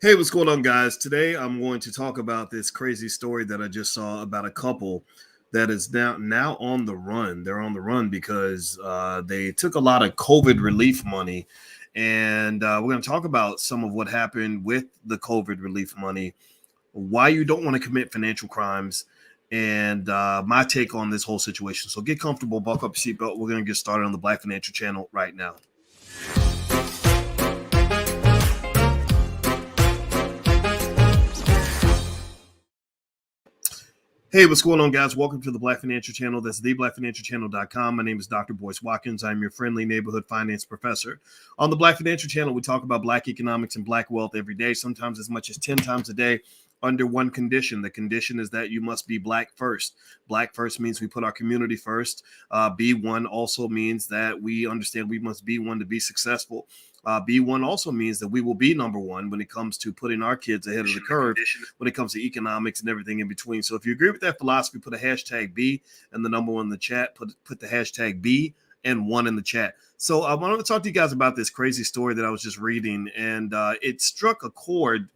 Hey, what's going on, guys? Today I'm going to talk about this crazy story that I just saw about a couple that is now on the run. They're on the run because they took a lot of COVID relief money, and we're going to talk about some of what happened with the COVID relief money, why you don't want to commit financial crimes, and my take on this whole situation. So get comfortable, buckle up your seatbelt. We're going to get started on the Black Financial Channel right now. Hey, what's going on, guys? Welcome to the Black Financial Channel. That's theblackfinancialchannel.com. My name is Dr. Boyce Watkins. I'm your friendly neighborhood finance professor. On the Black Financial Channel, we talk about Black economics and Black wealth every day, sometimes as much as 10 times a day, under one condition. The condition is that you must be Black first. Black first means we put our community first. Be one also means that we understand we must be one to be successful. B1 also means that we will be number one when it comes to putting our kids ahead of the curve when it comes to economics and everything in between. So if you agree with that philosophy, put a hashtag B and the number one in the chat. Put the hashtag B and one in the chat. So I want to talk to you guys about this crazy story that I was just reading, and it struck a chord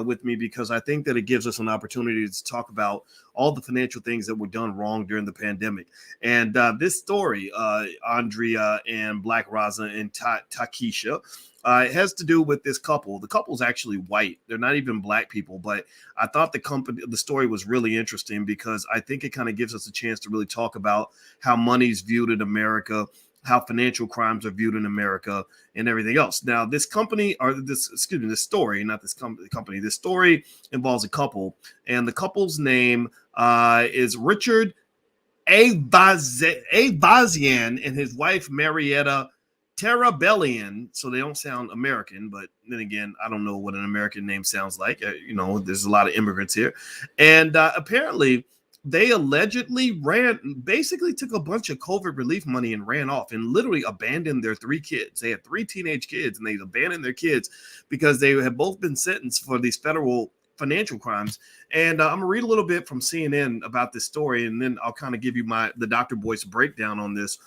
with me because I think that it gives us an opportunity to talk about all the financial things that were done wrong during the pandemic. And this story, Andrea and Black Raza and Takesha, it has to do with this couple. The couple's actually white. They're not even Black people, but I thought the story was really interesting because I think it kind of gives us a chance to really talk about how money's viewed in America, how financial crimes are viewed in America, and everything else. Now, this story involves a couple, and the couple's name is Richard Ayvazyan and his wife, Marietta Terabelian. So they don't sound American, but then again, I don't know what an American name sounds like. There's a lot of immigrants here. And apparently, they allegedly basically took a bunch of COVID relief money and ran off and literally abandoned their three kids. They had three teenage kids and they abandoned their kids because they have both been sentenced for these federal financial crimes. And I'm gonna read a little bit from CNN about this story, and then I'll kind of give you the Dr. Boyce breakdown on this.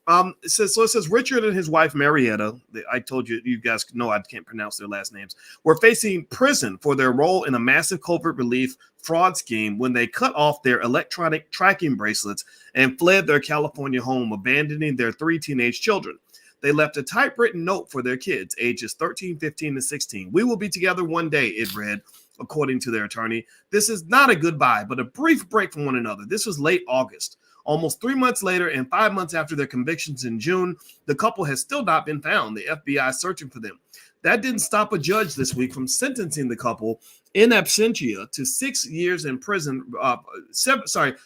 It says Richard and his wife Marietta, I told you guys know I can't pronounce their last names, were facing prison for their role in a massive COVID relief fraud scheme when they cut off their electronic tracking bracelets and fled their California home, abandoning their three teenage children. They left a typewritten note for their kids, ages 13, 15, and 16. "We will be together one day," it read, according to their attorney. "This is not a goodbye, but a brief break from one another." This was late August. Almost 3 months later and 5 months after their convictions in June, the couple has still not been found. The FBI is searching for them. That didn't stop a judge this week from sentencing the couple in absentia to 6 years in prison,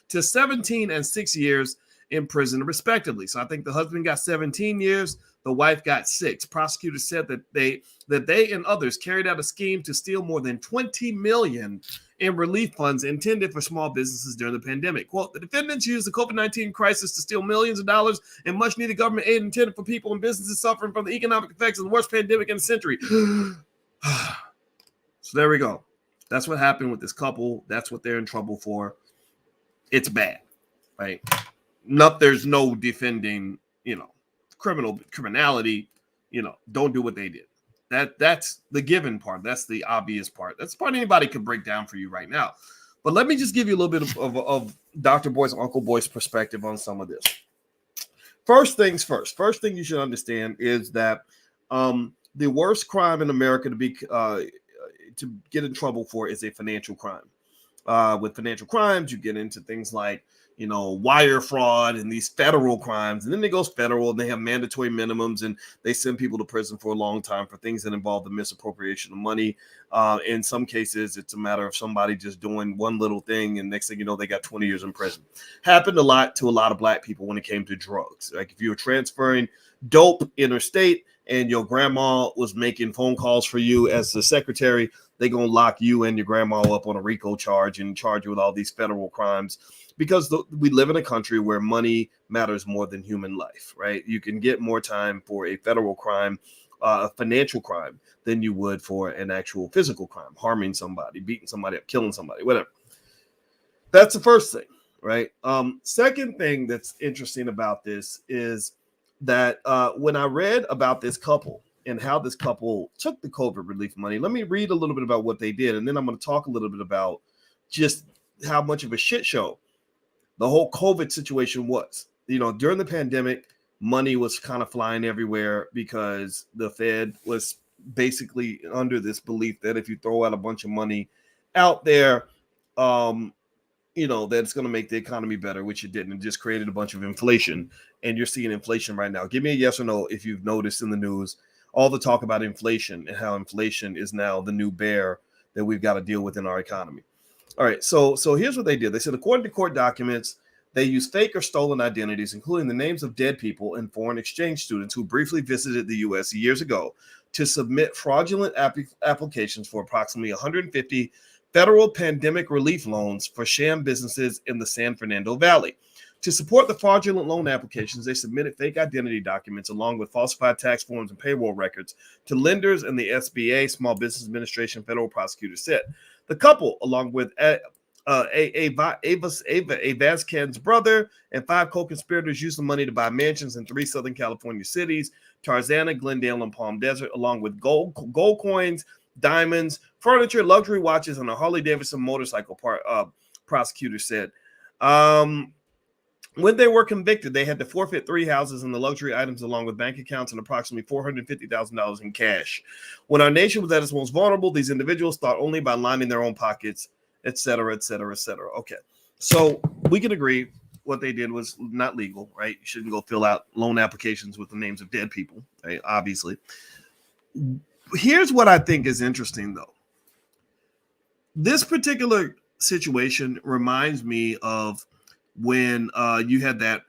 to 17 and 6 years in prison, respectively. So I think the husband got 17 years, the wife got 6. Prosecutors said that they and others carried out a scheme to steal more than $20 million in relief funds intended for small businesses during the pandemic. Quote, "The defendants used the COVID-19 crisis to steal millions of dollars in much-needed government aid intended for people and businesses suffering from the economic effects of the worst pandemic in a century." So there we go. That's what happened with this couple. That's what they're in trouble for. It's bad, right? There's no defending, criminality. Don't do what they did. That's the given part. That's the obvious part. That's the part anybody could break down for you right now. But let me just give you a little bit of Dr. Boyce, Uncle Boyce perspective on some of this. First things first. First thing you should understand is that the worst crime in America to get in trouble for is a financial crime. With financial crimes, you get into things like wire fraud and these federal crimes. And then it goes federal and they have mandatory minimums and they send people to prison for a long time for things that involve the misappropriation of money. In some cases, it's a matter of somebody just doing one little thing and next thing you know, they got 20 years in prison. Happened a lot to a lot of Black people when it came to drugs. Like if you were transferring dope interstate and your grandma was making phone calls for you as the secretary, they're going to lock you and your grandma up on a RICO charge and charge you with all these federal crimes. Because we live in a country where money matters more than human life, right? You can get more time for a federal crime, a financial crime, than you would for an actual physical crime, harming somebody, beating somebody up, killing somebody, whatever. That's the first thing, right? Second thing that's interesting about this is that when I read about this couple, and how this couple took the COVID relief money. Let me read a little bit about what they did, and then I'm going to talk a little bit about just how much of a shit show the whole COVID situation was. During the pandemic, money was kind of flying everywhere because the Fed was basically under this belief that if you throw out a bunch of money out there, that it's going to make the economy better, which it didn't. It just created a bunch of inflation. And you're seeing inflation right now. Give me a yes or no if you've noticed in the news all the talk about inflation and how inflation is now the new bear that we've got to deal with in our economy. All right, so here's what they did. They said, according to court documents, they used fake or stolen identities, including the names of dead people and foreign exchange students who briefly visited the U.S. years ago, to submit fraudulent applications for approximately 150 federal pandemic relief loans for sham businesses in the San Fernando Valley. To support the fraudulent loan applications, they submitted fake identity documents along with falsified tax forms and payroll records to lenders and the SBA, Small Business Administration, federal prosecutors said. The couple, along with Ayvazyan's brother and 5 co-conspirators, used the money to buy mansions in 3 Southern California cities, Tarzana, Glendale, and Palm Desert, along with gold coins, diamonds, furniture, luxury watches, and a Harley-Davidson motorcycle, prosecutors said. When they were convicted, they had to forfeit 3 houses and the luxury items along with bank accounts and approximately $450,000 in cash. When our nation was at its most vulnerable, these individuals thought only by lining their own pockets, et cetera, et cetera, et cetera. Okay, so we can agree what they did was not legal, right? You shouldn't go fill out loan applications with the names of dead people, right? Obviously. Here's what I think is interesting, though. This particular situation reminds me of when you had that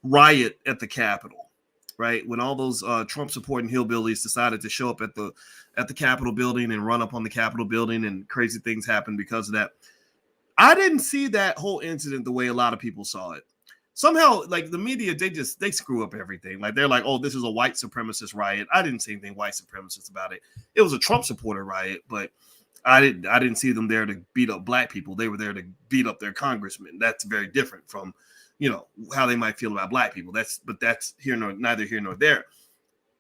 riot at the Capitol, right? When all those Trump supporting hillbillies decided to show up at the Capitol building and run up on the Capitol building, and crazy things happened because of that. I didn't see that whole incident the way a lot of people saw it. Somehow, like the media, they screw up everything. Like they're like, oh, this is a white supremacist riot. I didn't see anything white supremacist about it. It was a Trump supporter riot, but I didn't see them there to beat up black people. They were there to beat up their congressmen. That's very different from, how they might feel about black people. That's neither here nor there.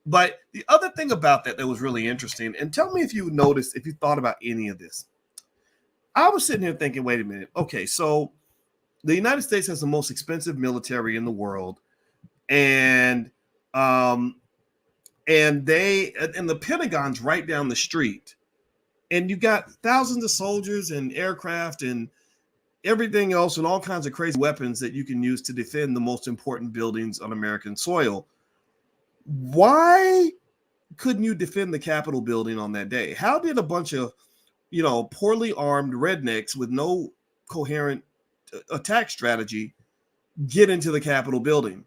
But the other thing about that was really interesting, and tell me if you noticed, if you thought about any of this. I was sitting here thinking, wait a minute. Okay, so the United States has the most expensive military in the world, and the Pentagon's right down the street. And you got thousands of soldiers and aircraft and everything else and all kinds of crazy weapons that you can use to defend the most important buildings on American soil. Why couldn't you defend the Capitol building on that day? How did a bunch of, poorly armed rednecks with no coherent attack strategy get into the Capitol building,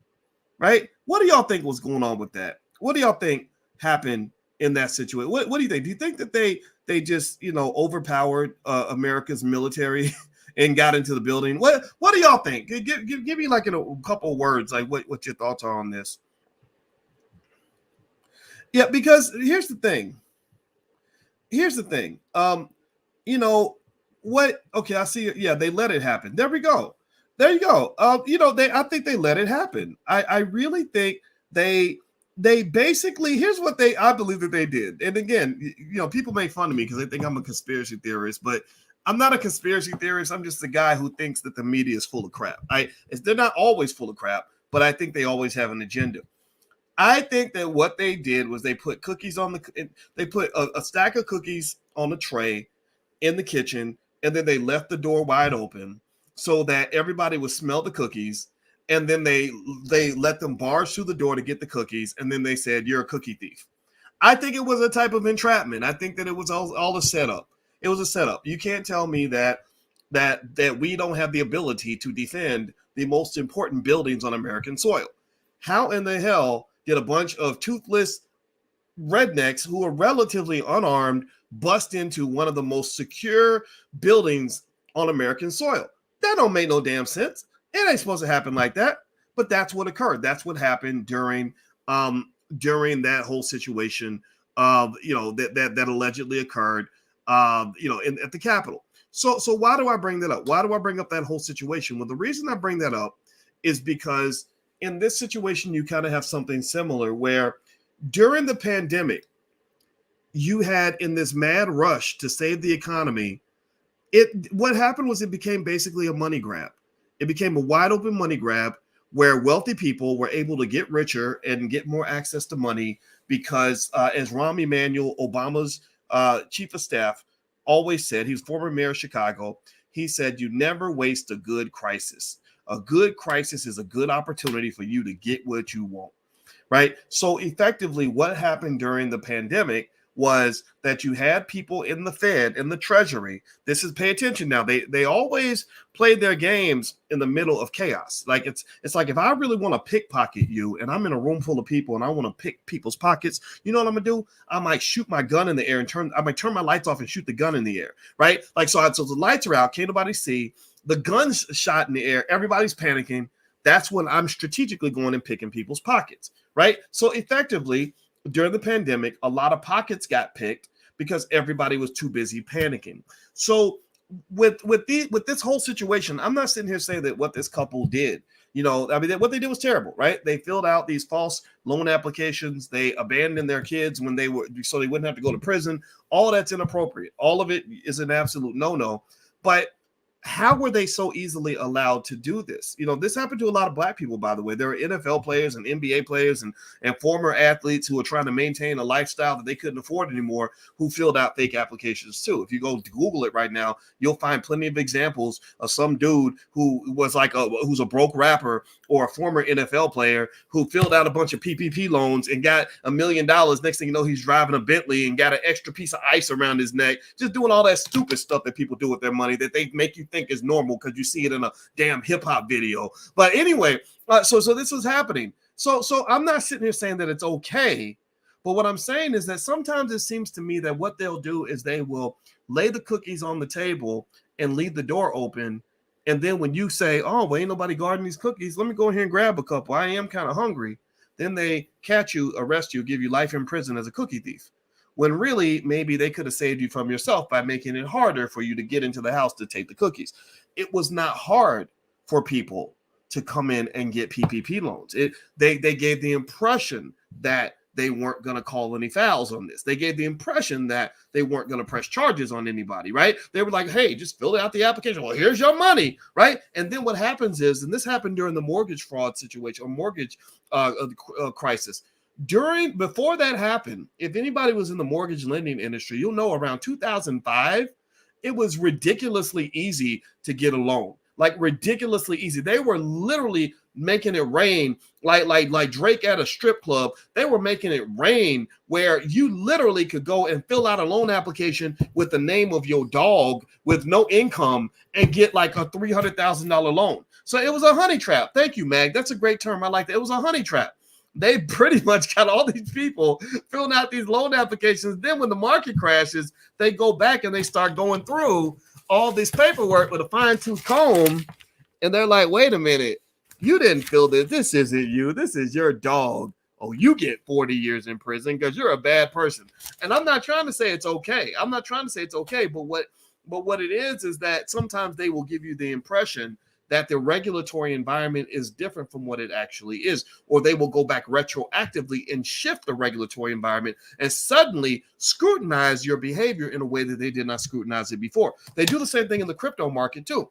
right? What do y'all think was going on with that? What do y'all think happened in that situation? What do you think? Do you think that they just, overpowered America's military and got into the building? What do y'all think? Give me like in a couple of words, like what your thoughts are on this. Yeah, because here's the thing. Okay, I see it. Yeah, they let it happen. There we go. There you go. I think they let it happen. I really think they basically, here's what I believe that they did. And again, people make fun of me because they think I'm a conspiracy theorist, but I'm not a conspiracy theorist. I'm just a guy who thinks that the media is full of crap. They're not always full of crap, but I think they always have an agenda. I think that what they did was they put cookies they put a stack of cookies on a tray in the kitchen, and then they left the door wide open so that everybody would smell the cookies. And then they let them barge through the door to get the cookies. And then they said, you're a cookie thief. I think it was a type of entrapment. I think that it was all a setup. It was a setup. You can't tell me that we don't have the ability to defend the most important buildings on American soil. How in the hell did a bunch of toothless rednecks who are relatively unarmed bust into one of the most secure buildings on American soil? That don't make no damn sense. It ain't supposed to happen like that, but that's what occurred. That's what happened during that whole situation that allegedly occurred at the Capitol. So why do I bring that up? Why do I bring up that whole situation? Well, the reason I bring that up is because in this situation, you kind of have something similar where During the pandemic, you had in this mad rush to save the economy, what happened was it became basically a money grab. It became a wide open money grab where wealthy people were able to get richer and get more access to money because, as Rahm Emanuel, Obama's chief of staff, always said, he's former mayor of Chicago. He said, "You never waste a good crisis. A good crisis is a good opportunity for you to get what you want." Right? So effectively, what happened during the pandemic was that you had people in the Fed, in the Treasury. This is, pay attention now. They always play their games in the middle of chaos. Like it's like, if I really want to pickpocket you and I'm in a room full of people and I want to pick people's pockets, you know what I'm gonna do? I might shoot my gun in the air and I might turn my lights off and shoot the gun in the air, right? Like, so the lights are out, can't nobody see, the gun's shot in the air, everybody's panicking. That's when I'm strategically going and picking people's pockets, right? So effectively, during the pandemic, a lot of pockets got picked because everybody was too busy panicking. So with this whole situation, I'm not sitting here saying that what this couple did, I mean, what they did was terrible, right? They filled out these false loan applications. They abandoned their kids when they were, so they wouldn't have to go to prison. All that's inappropriate. All of it is an absolute no-no. But how were they so easily allowed to do this? This happened to a lot of black people, by the way. There are NFL players and NBA players and former athletes who are trying to maintain a lifestyle that they couldn't afford anymore, who filled out fake applications too. If you go to Google it right now, you'll find plenty of examples of some dude who was who's a broke rapper or a former NFL player who filled out a bunch of PPP loans and got $1 million. Next thing you know, he's driving a Bentley and got an extra piece of ice around his neck, just doing all that stupid stuff that people do with their money that they make you think is normal because you see it in a damn hip hop video. But anyway, so this was happening. So I'm not sitting here saying that it's okay, but what I'm saying is that sometimes it seems to me that what they'll do is they will lay the cookies on the table and leave the door open. And then when you say, "Oh, well, ain't nobody guarding these cookies, let me go here and grab a couple, I am kind of hungry," then they catch you, arrest you, give you life in prison as a cookie thief. When really, maybe they could have saved you from yourself by making it harder for you to get into the house to take the cookies. It was not hard for people to come in and get PPP loans. They gave the impression that they weren't going to call any fouls on this. They gave the impression that they weren't going to press charges on anybody, right? They were like, "Hey, just fill out the application. Well, here's your money," right? And then what happens is, and this happened during the mortgage fraud situation or mortgage crisis, before that happened, if anybody was in the mortgage lending industry, you'll know around 2005, it was ridiculously easy to get a loan. Like ridiculously easy. They were literally making it rain like Drake at a strip club. They were making it rain where you literally could go and fill out a loan application with the name of your dog with no income and get like a $300,000 loan. So it was a honey trap. Thank you, Mag. That's a great term. I like that. It was a honey trap. They pretty much got all these people filling out these loan applications. Then when the market crashes, they go back and they start going through all this paperwork with a fine-tooth comb. And they're like, "Wait a minute. You didn't fill this. This isn't you. This is your dog. Oh, you get 40 years in prison because you're a bad person." And I'm not trying to say it's okay. But what it is that sometimes they will give you the impression that the regulatory environment is different from what it actually is, or they will go back retroactively and shift the regulatory environment and suddenly scrutinize your behavior in a way that they did not scrutinize it before. They do the same thing in the crypto market too.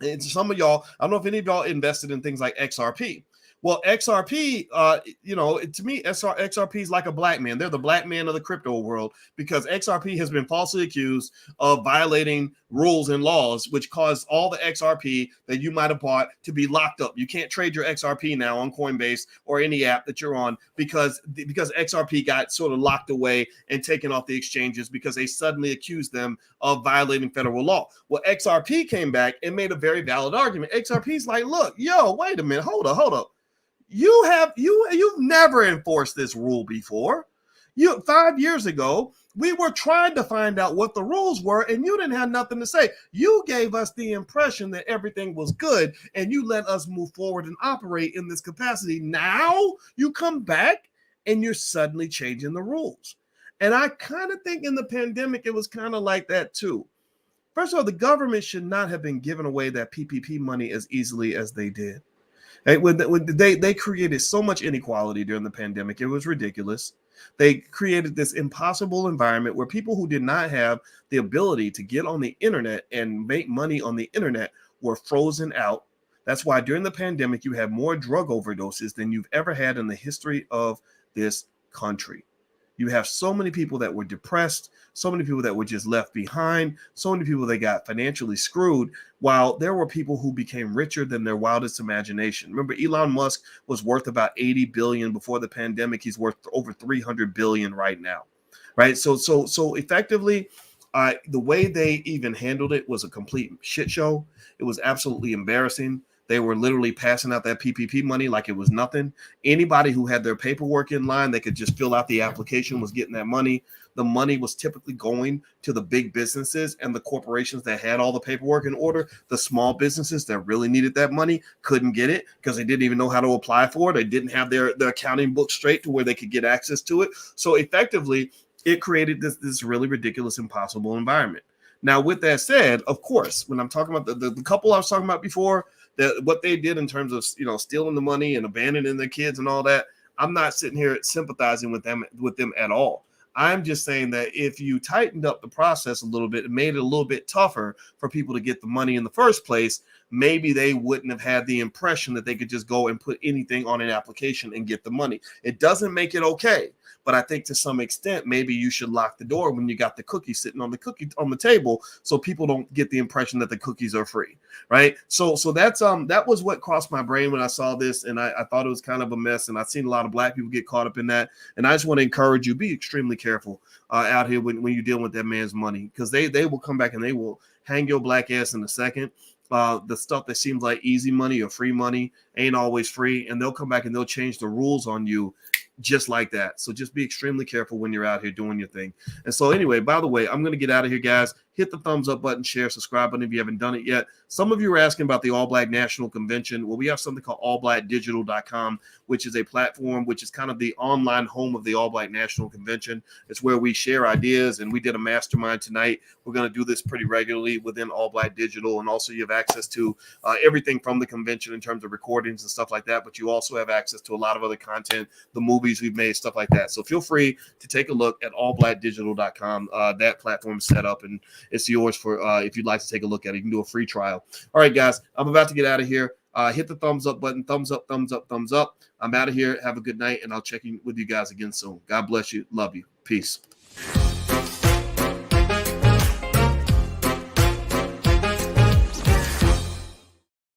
And some of y'all, I don't know if any of y'all invested in things like XRP. Well, XRP, to me, XRP is like a black man. They're the black man of the crypto world because XRP has been falsely accused of violating rules and laws, which caused all the XRP that you might have bought to be locked up. You can't trade your XRP now on Coinbase or any app that you're on because XRP got sort of locked away and taken off the exchanges because they suddenly accused them of violating federal law. Well, XRP came back and made a very valid argument. XRP's like, "Look, wait a minute, hold up. You've never enforced this rule before. 5 years ago, we were trying to find out what the rules were, and you didn't have nothing to say. You gave us the impression that everything was good, and you let us move forward and operate in this capacity. Now you come back, and you're suddenly changing the rules." And I kind of think in the pandemic, it was kind of like that too. First of all, the government should not have been giving away that PPP money as easily as they did. Hey, when they created so much inequality during the pandemic, it was ridiculous. They created this impossible environment where people who did not have the ability to get on the internet and make money on the internet were frozen out. That's why during the pandemic, you had more drug overdoses than you've ever had in the history of this country. You have so many people that were depressed, so many people that were just left behind, so many people that got financially screwed, while there were people who became richer than their wildest imagination. Remember, Elon Musk was worth about 80 billion before the pandemic. He's worth over 300 billion right now. Right. So effectively, the way they even handled it was a complete shit show. It was absolutely embarrassing. They were literally passing out that PPP money like it was nothing. Anybody who had their paperwork in line, they could just fill out the application, was getting that money. The money was typically going to the big businesses and the corporations that had all the paperwork in order. The small businesses that really needed that money couldn't get it because they didn't even know how to apply for it. They didn't have their accounting book straight to where they could get access to it. So effectively, it created this really ridiculous, impossible environment. Now, with that said, of course, when I'm talking about the couple I was talking about before, that what they did in terms of stealing the money and abandoning their kids and all that, I'm not sitting here sympathizing with them at all. I'm just saying that if you tightened up the process a little bit and made it a little bit tougher for people to get the money in the first place, maybe they wouldn't have had the impression that they could just go and put anything on an application and get the money. It doesn't make it okay. But I think to some extent, maybe you should lock the door when you got the cookie sitting on the table, so people don't get the impression that the cookies are free, right? So that's that was what crossed my brain when I saw this, and I thought it was kind of a mess, and I've seen a lot of Black people get caught up in that, and I just want to encourage you, be extremely careful out here when you're dealing with that man's money, because they will come back and they will hang your Black ass in a second. The stuff that seems like easy money or free money ain't always free, and they'll come back and they'll change the rules on you just like that. So just be extremely careful when you're out here doing your thing. And so anyway, by the way, I'm going to get out of here, guys. Hit the thumbs up button, share, subscribe button if you haven't done it yet. Some of you are asking about the All Black National Convention. Well, we have something called allblackdigital.com, which is a platform which is kind of the online home of the All Black National Convention. It's where we share ideas, and we did a mastermind tonight. We're going to do this pretty regularly within All Black Digital, and also you have access to everything from the convention in terms of recordings and stuff like that, but you also have access to a lot of other content, the movies we've made, stuff like that. So feel free to take a look at allblackdigital.com. That platform is set up, and it's yours for if you'd like to take a look at it. You can do a free trial. All right, guys, I'm about to get out of here. Hit the thumbs up button. Thumbs up, thumbs up, thumbs up. I'm out of here. Have a good night, and I'll check in with you guys again soon. God bless you. Love you. Peace.